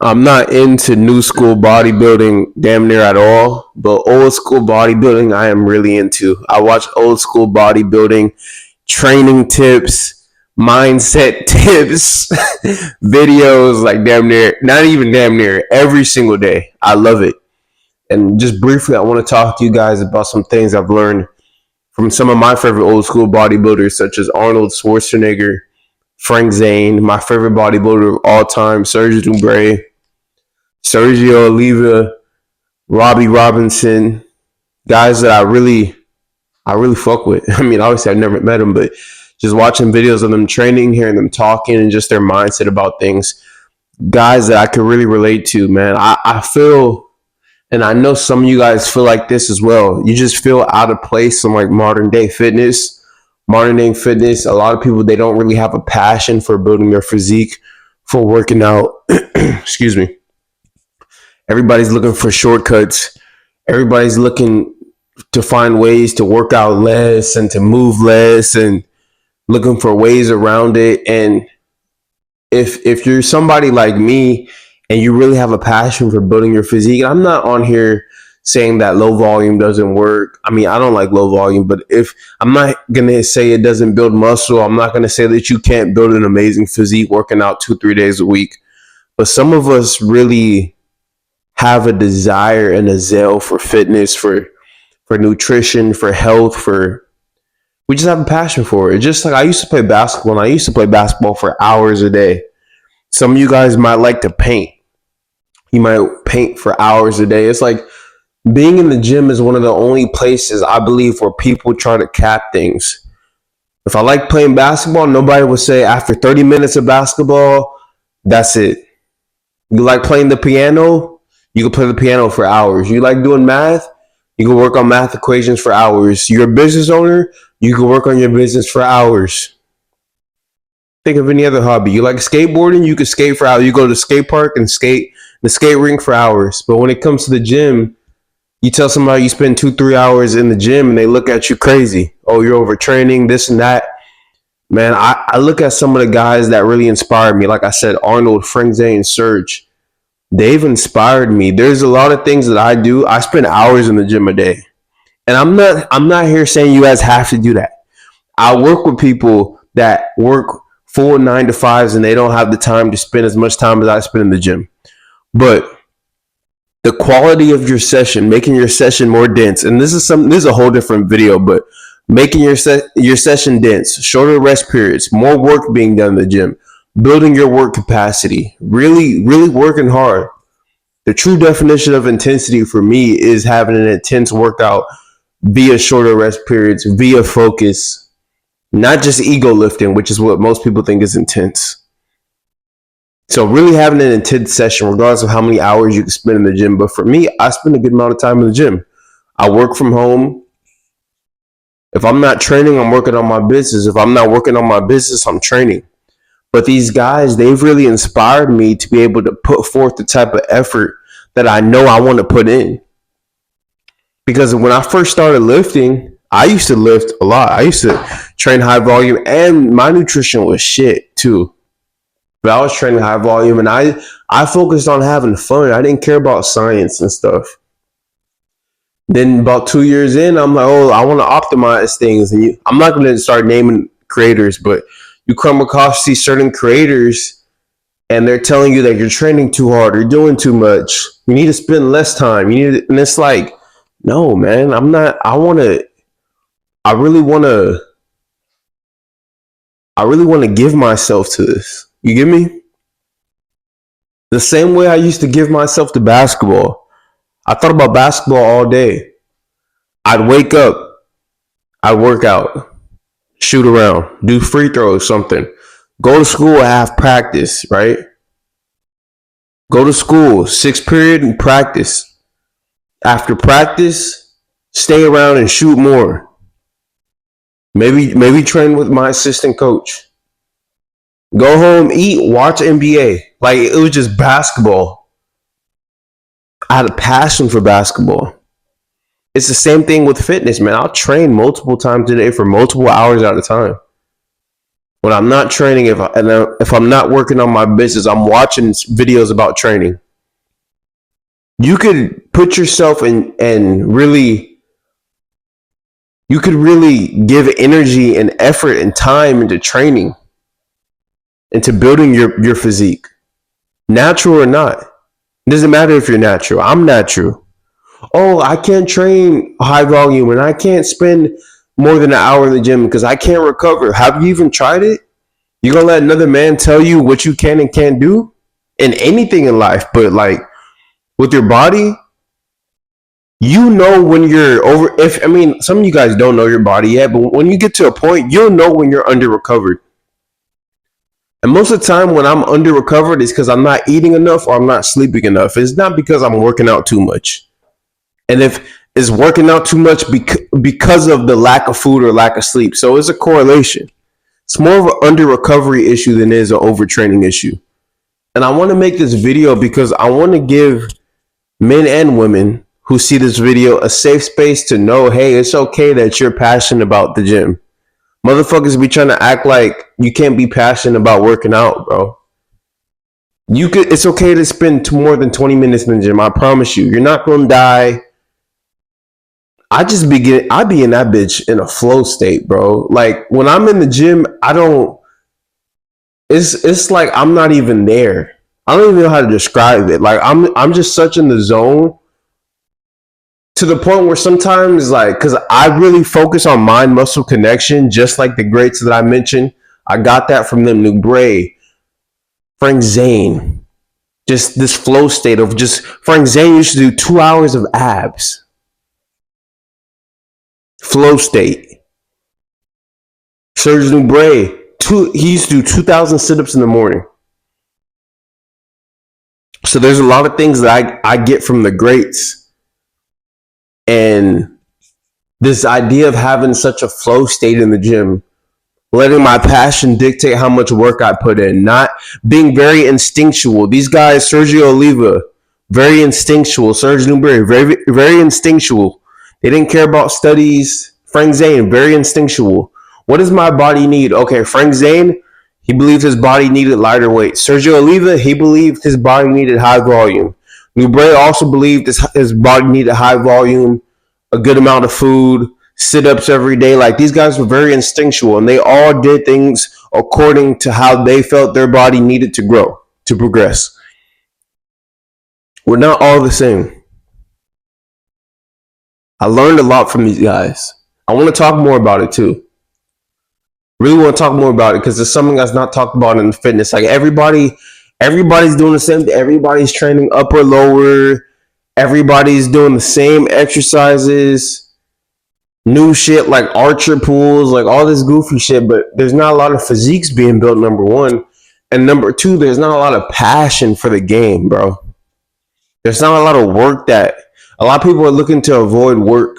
I'm not into new school bodybuilding damn near at all, but old school bodybuilding I am really into. I watch old school bodybuilding, training tips, mindset tips, videos like damn near, not even damn near, every single day. I love it. And just briefly, I want to talk to you guys about some things I've learned from some of my favorite old school bodybuilders, such as Arnold, Schwarzenegger, Frank Zane, my favorite bodybuilder of all time, Serge Nubret, Sergio Oliva, Robbie Robinson, guys that I really fuck with. I mean, obviously I've never met them, but just watching videos of them training, hearing them talking, and just their mindset about things, guys that I could really relate to, man. I feel, and I know some of you guys feel like this as well. You just feel out of place in like modern day fitness. Modern day fitness, a lot of people, they don't really have a passion for building their physique, for working out. Excuse me. Everybody's looking for shortcuts. Everybody's looking to find ways to work out less and to move less and looking for ways around it. And if you're somebody like me and you really have a passion for building your physique, I'm not on here saying that low volume doesn't work. I mean, I don't like low volume, but if I'm not going to say it doesn't build muscle, I'm not going to say that you can't build an amazing physique working out 2-3 days a week. But some of us really have a desire and a zeal for fitness, for nutrition, for health, for we just have a passion for it. Just like I used to play basketball, and I used to play basketball for hours a day. Some of you guys might like to paint. You might paint for hours a day. It's like being in the gym is one of the only places I believe where people try to cap things. If I like playing basketball, nobody would say after 30 minutes of basketball, that's it. You like playing the piano? You can play the piano for hours. You like doing math? You can work on math equations for hours. You're a business owner? You can work on your business for hours. Think of any other hobby. You like skateboarding? You can skate for hours. You go to the skate park and skate the skate rink for hours. But when it comes to the gym, you tell somebody you spend 2-3 hours in the gym and they look at you crazy. Oh, you're overtraining, this and that. Man, I look at some of the guys that really inspired me. Like I said, Arnold, Frank Zane, Serge. They've inspired me. There's a lot of things that I do. I spend hours in the gym a day. And I'm not here saying you guys have to do that. I work with people that work full 9 to 5s and they don't have the time to spend as much time as I spend in the gym. But the quality of your session, making your session more dense, and this is a whole different video, but making your session dense, shorter rest periods, more work being done in the gym, building your work capacity, really, really working hard. The true definition of intensity for me is having an intense workout via shorter rest periods, via focus, not just ego lifting, which is what most people think is intense. So really having an intense session, regardless of how many hours you can spend in the gym. But for me, I spend a good amount of time in the gym. I work from home. If I'm not training, I'm working on my business. If I'm not working on my business, I'm training. But these guys, they've really inspired me to be able to put forth the type of effort that I know I want to put in. Because when I first started lifting, I used to lift a lot. I used to train high volume, and my nutrition was shit too. But I was training high volume, and I focused on having fun. I didn't care about science and stuff. Then about 2 years in, I'm like, oh, I want to optimize things. And I'm not going to start naming creators, but you come across these certain creators, and they're telling you that you're training too hard, you're doing too much. You need to spend less time. And it's like, no, man, I'm not. I really want to give myself to this. You get me? The same way I used to give myself to basketball. I thought about basketball all day. I'd wake up, I'd work out, shoot around, do free throws, something. Go to school, have practice, right? Go to school, 6th period and practice. After practice, stay around and shoot more. Maybe train with my assistant coach. Go home, eat, watch NBA. Like, it was just basketball. I had a passion for basketball. It's the same thing with fitness, man. I'll train multiple times a day for multiple hours at a time. When I'm not training, if I'm not working on my business, I'm watching videos about training. You could put yourself in and really, you could really give energy and effort and time into training, into building your physique, natural or not. It doesn't matter if you're natural. I'm natural. Oh, I can't train high volume and I can't spend more than an hour in the gym because I can't recover. Have you even tried it? You gonna let another man tell you what you can and can't do in anything in life, but like with your body, you know when you're over. If I mean, some of you guys don't know your body yet, but when you get to a point, you'll know when you're under recovered. And most of the time, when I'm under recovered, is because I'm not eating enough or I'm not sleeping enough. It's not because I'm working out too much. And if it's working out too much because of the lack of food or lack of sleep, so it's a correlation. It's more of an under recovery issue than it is an overtraining issue. And I want to make this video because I want to give men and women who see this video a safe space to know, hey, it's okay that you're passionate about the gym. Motherfuckers be trying to act like you can't be passionate about working out, bro. It's okay to spend more than 20 minutes in the gym. I promise you, you're not gonna die. I be in that bitch in a flow state, bro. Like when I'm in the gym, it's like I'm not even there. I don't even know how to describe it. Like I'm just such in the zone to the point where sometimes, like, because I really focus on mind muscle connection, just like the greats that I mentioned. I got that from them, Nubret, Frank Zane. Just this flow state of just Frank Zane used to do 2 hours of abs. Flow state. Serge Nubret, he used to do 2,000 sit-ups in the morning. So there's a lot of things that I get from the greats. And this idea of having such a flow state in the gym, letting my passion dictate how much work I put in, not being very instinctual. These guys, Sergio Oliva, very instinctual. Serge Nubret, very, very instinctual. They didn't care about studies. Frank Zane, very instinctual. What does my body need? Okay, Frank Zane, he believed his body needed lighter weight. Sergio Oliva, he believed his body needed high volume. Nubret also believed his body needed high volume, a good amount of food, sit-ups every day. Like these guys were very instinctual and they all did things according to how they felt their body needed to grow, to progress. We're not all the same. I learned a lot from these guys. I want to talk more about it too. Really want to talk more about it because it's something that's not talked about in fitness. Like everybody's doing the same thing. Everybody's training upper, lower. Everybody's doing the same exercises. New shit like archer pools, like all this goofy shit. But there's not a lot of physiques being built, number one. And number two, there's not a lot of passion for the game, bro. There's not a lot of work that a lot of people are looking to avoid work.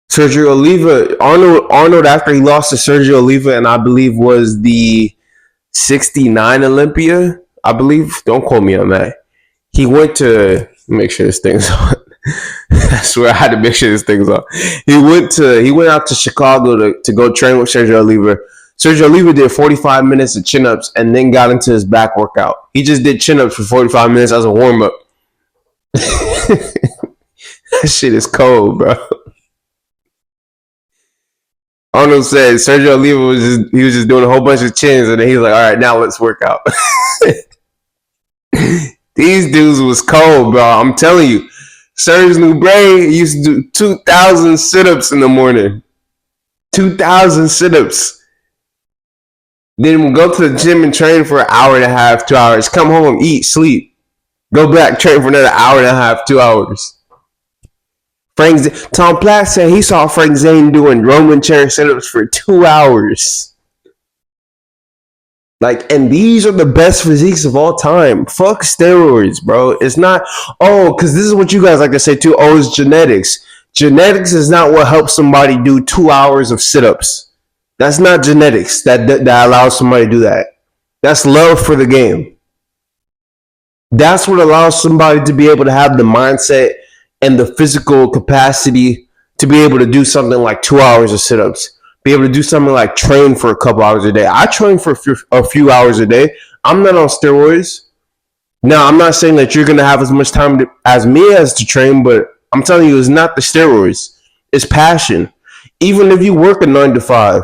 Sergio Oliva, Arnold after he lost to Sergio Oliva, and I believe was the 69 Olympia, I believe. Don't quote me on that. He went to make sure this thing's on. I swear I had to make sure this thing's on. He went out to Chicago to go train with Sergio Oliva. Sergio Oliva did 45 minutes of chin-ups and then got into his back workout. He just did chin-ups for 45 minutes as a warm-up. That shit is cold, bro. Arnold said Sergio Oliva was just doing a whole bunch of chins, and then he was like, "All right, now let's work out." These dudes was cold, bro. I'm telling you, Serge Nubret used to do 2,000 sit-ups in the morning. 2,000 sit-ups. Then we'll go to the gym and train for an hour and a half, 2 hours. Come home, eat, sleep. Go back, train for another hour and a half, 2 hours. Tom Platt said he saw Frank Zane doing Roman chair sit-ups for 2 hours. Like, and these are the best physiques of all time. Fuck steroids, bro. It's not, because this is what you guys like to say too. Oh, it's genetics. Genetics is not what helps somebody do 2 hours of sit-ups. That's not genetics that allows somebody to do that. That's love for the game. That's what allows somebody to be able to have the mindset and the physical capacity to be able to do something like 2 hours of sit-ups. be able to do something like train for a couple hours a day. I train for a few hours a day. I'm not on steroids. Now, I'm not saying that you're going to have as much time as me as to train, but I'm telling you, it's not the steroids. It's passion. Even if you work a 9 to 5,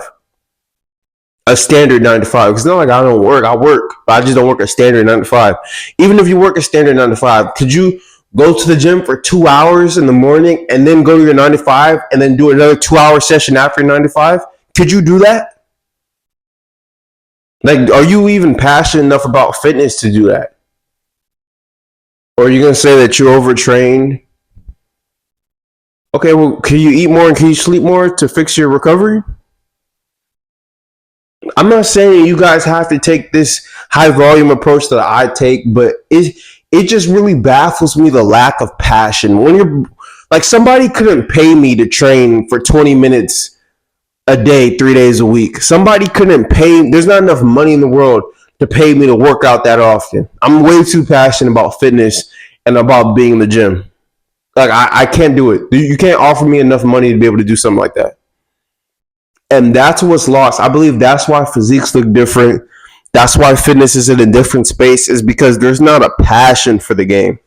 a standard 9 to 5, it's not like I don't work. I work, but I just don't work a standard 9 to 5. Even if you work a standard 9 to 5, could you go to the gym for 2 hours in the morning and then go to your 9 to 5 and then do another 2 hour session after 9 to 5? Could you do that? Like, are you even passionate enough about fitness to do that? Or are you going to say that you're overtrained? Okay, well, can you eat more and can you sleep more to fix your recovery? I'm not saying you guys have to take this high volume approach that I take, but it just really baffles me the lack of passion. When you're like, somebody couldn't pay me to train for 20 minutes a day, 3 days a week. Somebody couldn't pay. There's not enough money in the world to pay me to work out that often. I'm way too passionate about fitness and about being in the gym. Like, I can't do it. You can't offer me enough money to be able to do something like that. And that's what's lost. I believe that's why physiques look different. That's why fitness is in a different space, is because there's not a passion for the game.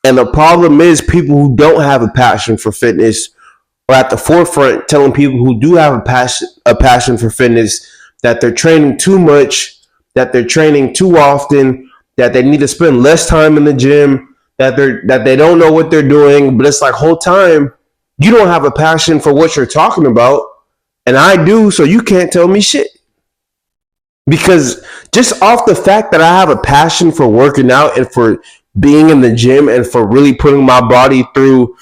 And the problem is, people who don't have a passion for fitness are at the forefront telling people who do have a passion for fitness that they're training too much, that they're training too often, that they need to spend less time in the gym, that they don't know what they're doing. But it's like, whole time you don't have a passion for what you're talking about, and I do, so you can't tell me shit. Because just off the fact that I have a passion for working out and for being in the gym and for really putting my body through,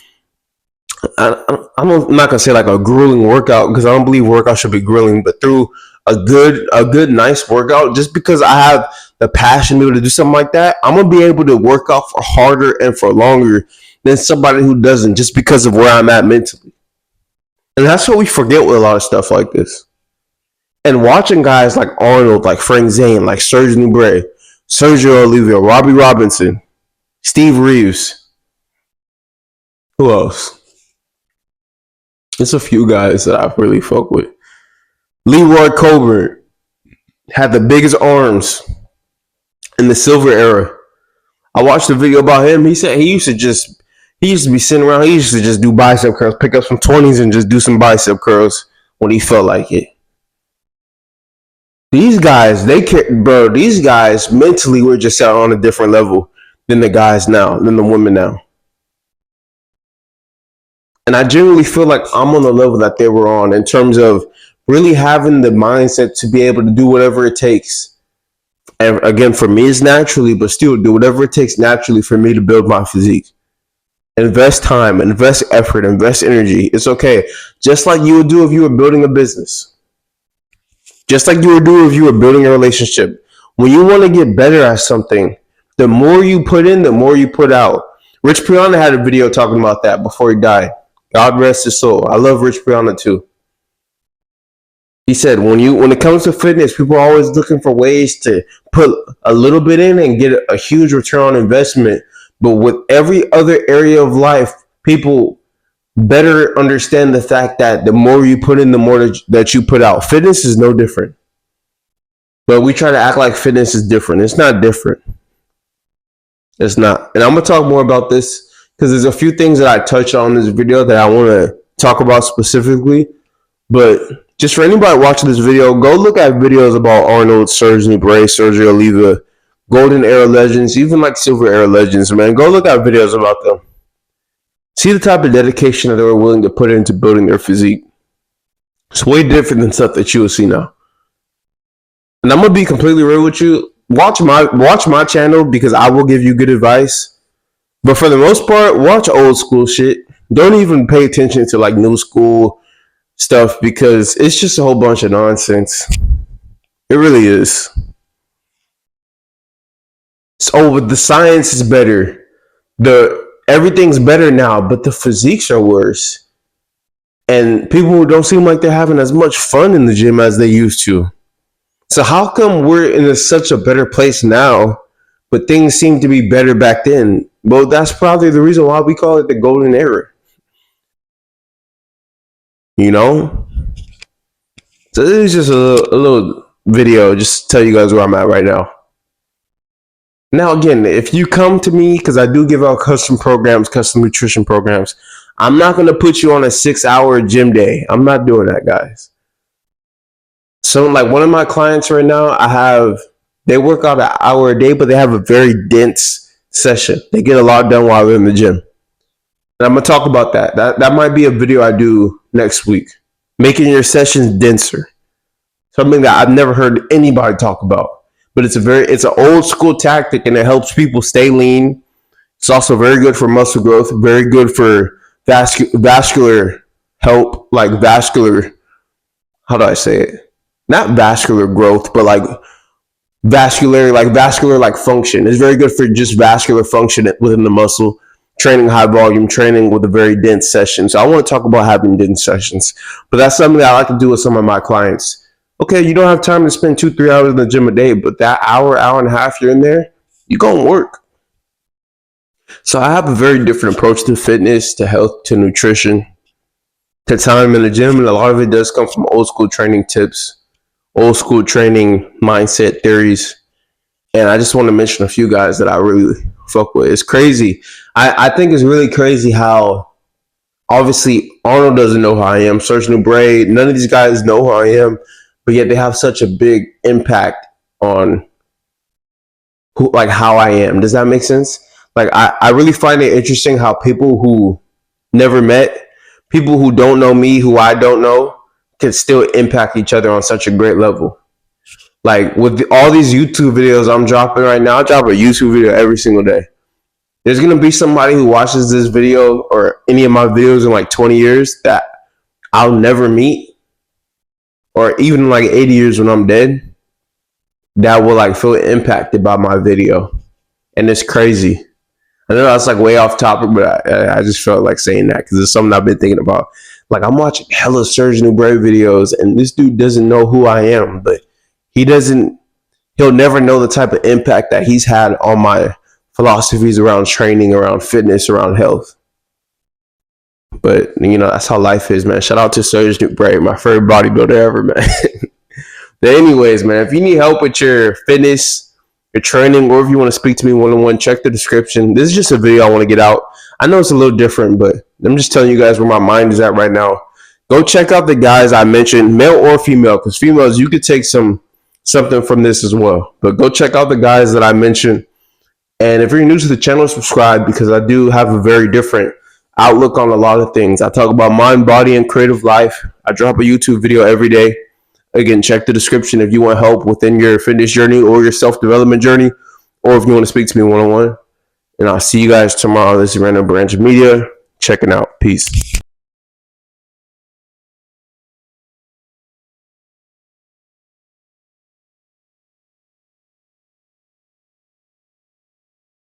I'm not gonna say like a grueling workout, because I don't believe workout should be grueling, but through a good nice workout, just because I have the passion to be able to do something like that, I'm gonna be able to work out for harder and for longer than somebody who doesn't, just because of where I'm at mentally. And that's what we forget with a lot of stuff like this. And watching guys like Arnold, like Frank Zane, like Serge Nubret, Sergio Oliva, Robbie Robinson, Steve Reeves. Who else? There's a few guys that I really fuck with. Leroy Colbert had the biggest arms in the silver era. I watched a video about him. He said he used to be sitting around. He used to just do bicep curls, pick up some 20s and just do some bicep curls when he felt like it. These guys, these guys mentally were just out on a different level than the guys now, than the women now. And I generally feel like I'm on the level that they were on in terms of really having the mindset to be able to do whatever it takes. And again, for me, it's naturally, but still do whatever it takes naturally for me to build my physique. Invest time, invest effort, invest energy. It's okay. Just like you would do if you were building a business. Just like you would do if you were building a relationship. When you want to get better at something, the more you put in, the more you put out. Rich Piana had a video talking about that before he died. God rest his soul. I love Rich Piana too. He said, when it comes to fitness, people are always looking for ways to put a little bit in and get a huge return on investment. But with every other area of life, people better understand the fact that the more you put in, the more that you put out. Fitness is no different. But we try to act like fitness is different. It's not different. It's not. And I'm going to talk more about this because there's a few things that I touched on in this video that I want to talk about specifically. But just for anybody watching this video, go look at videos about Arnold, Serge Nubret, Sergio Oliva, Golden Era Legends, even like Silver Era Legends, man. Go look at videos about them. See the type of dedication that they were willing to put into building their physique. It's way different than stuff that you will see now. And I'm going to be completely real with you. Watch my channel because I will give you good advice. But for the most part, watch old school shit. Don't even pay attention to like new school stuff because it's just a whole bunch of nonsense. It really is. So the science is better. Everything's better now, but the physiques are worse. And people don't seem like they're having as much fun in the gym as they used to. So how come we're in such a better place now, but things seem to be better back then? Well, that's probably the reason why we call it the golden era. You know? So this is just a little video, just to tell you guys where I'm at right now. Now, again, if you come to me, because I do give out custom programs, custom nutrition programs, I'm not going to put you on a 6-hour gym day. I'm not doing that, guys. So, like one of my clients right now, they work out an hour a day, but they have a very dense session. They get a lot done while they're in the gym. And I'm going to talk about that. That might be a video I do next week. Making your sessions denser. Something that I've never heard anybody talk about. But it's an old school tactic, and it helps people stay lean. It's also very good for muscle growth, very good for vascular help, like vascular, how do I say it? Not vascular growth, but like vascular function. It's very good for just vascular function within the muscle, training high volume, training with a very dense session. So I want to talk about having dense sessions, but that's something that I like to do with some of my clients. Okay, you don't have time to spend 2-3 hours in the gym a day, but that hour and a half you're in there, you're going to work. So I have a very different approach to fitness, to health, to nutrition, to time in the gym. And a lot of it does come from old school training tips, old school training mindset theories. And I just want to mention a few guys that I really fuck with. It's crazy. I think it's really crazy how obviously Arnold doesn't know who I am. Serge, Nubret, none of these guys know who I am. But yet they have such a big impact on how I am. Does that make sense? Like I really find it interesting how people who never met, people who don't know me, who I don't know, can still impact each other on such a great level. Like with all these YouTube videos I'm dropping right now, I drop a YouTube video every single day. There's going to be somebody who watches this video or any of my videos in like 20 years that I'll never meet. Or even like 80 years when I'm dead, that will like feel impacted by my video. And it's crazy. I know that's like way off topic, but I just felt like saying that because it's something I've been thinking about. Like I'm watching hella Serge Nubret videos, and this dude doesn't know who I am, but he'll never know the type of impact that he's had on my philosophies around training, around fitness, around health. But, that's how life is, man. Shout out to Serge Nubret, my favorite bodybuilder ever, man. But anyways, man, if you need help with your fitness, your training, or if you want to speak to me one-on-one, check the description. This is just a video I want to get out. I know it's a little different, but I'm just telling you guys where my mind is at right now. Go check out the guys I mentioned, male or female, because females, you could take something from this as well. But go check out the guys that I mentioned. And if you're new to the channel, subscribe, because I do have a very different outlook on a lot of things. I talk about mind, body, and creative life. I drop a YouTube video every day. Again, check the description if you want help within your fitness journey or your self-development journey, or if you want to speak to me one-on-one. And I'll see you guys tomorrow. This is Randall Branch Media. Checking out. Peace.